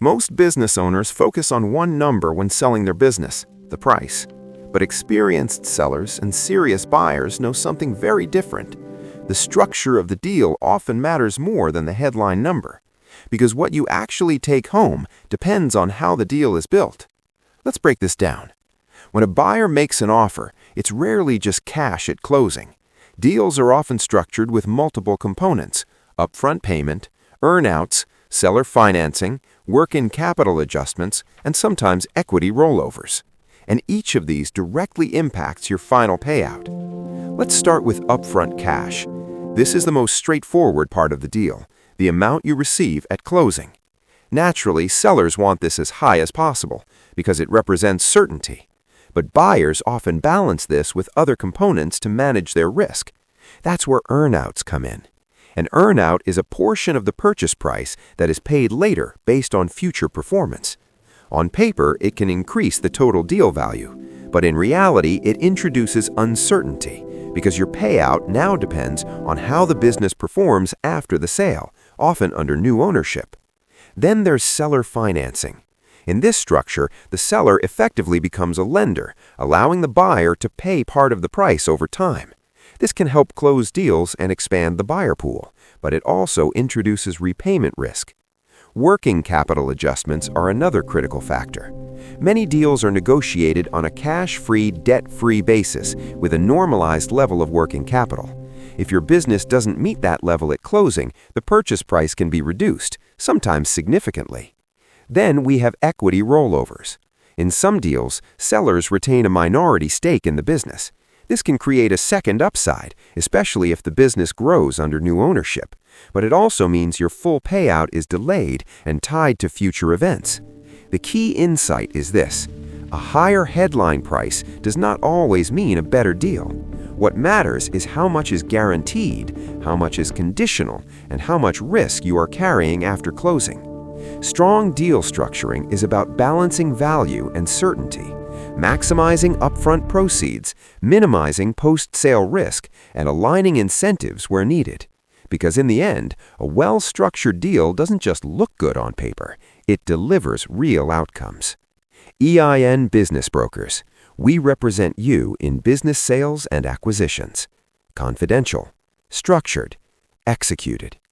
Most business owners focus on one number when selling their business, the price. But experienced sellers and serious buyers know something very different. The structure of the deal often matters more than the headline number, because what you actually take home depends on how the deal is built. Let's break this down. When a buyer makes an offer, it's rarely just cash at closing. Deals are often structured with multiple components: upfront payment, earnouts, seller financing, working capital adjustments, and sometimes equity rollovers. And each of these directly impacts your final payout. Let's start with upfront cash. This is the most straightforward part of the deal, the amount you receive at closing. Naturally, sellers want this as high as possible because it represents certainty. But buyers often balance this with other components to manage their risk. That's where earnouts come in. An earnout is a portion of the purchase price that is paid later based on future performance. On paper, it can increase the total deal value, but in reality, it introduces uncertainty because your payout now depends on how the business performs after the sale, often under new ownership. Then there's seller financing. In this structure, the seller effectively becomes a lender, allowing the buyer to pay part of the price over time. This can help close deals and expand the buyer pool, but it also introduces repayment risk. Working capital adjustments are another critical factor. Many deals are negotiated on a cash-free, debt-free basis with a normalized level of working capital. If your business doesn't meet that level at closing, the purchase price can be reduced, sometimes significantly. Then we have equity rollovers. In some deals, sellers retain a minority stake in the business. This can create a second upside, especially if the business grows under new ownership. But it also means your full payout is delayed and tied to future events. The key insight is this: a higher headline price does not always mean a better deal. What matters is how much is guaranteed, how much is conditional, and how much risk you are carrying after closing. Strong deal structuring is about balancing value and certainty, maximizing upfront proceeds, minimizing post-sale risk, and aligning incentives where needed. Because in the end, a well-structured deal doesn't just look good on paper, it delivers real outcomes. EIN Business Brokers. We represent you in business sales and acquisitions. Confidential, structured, executed.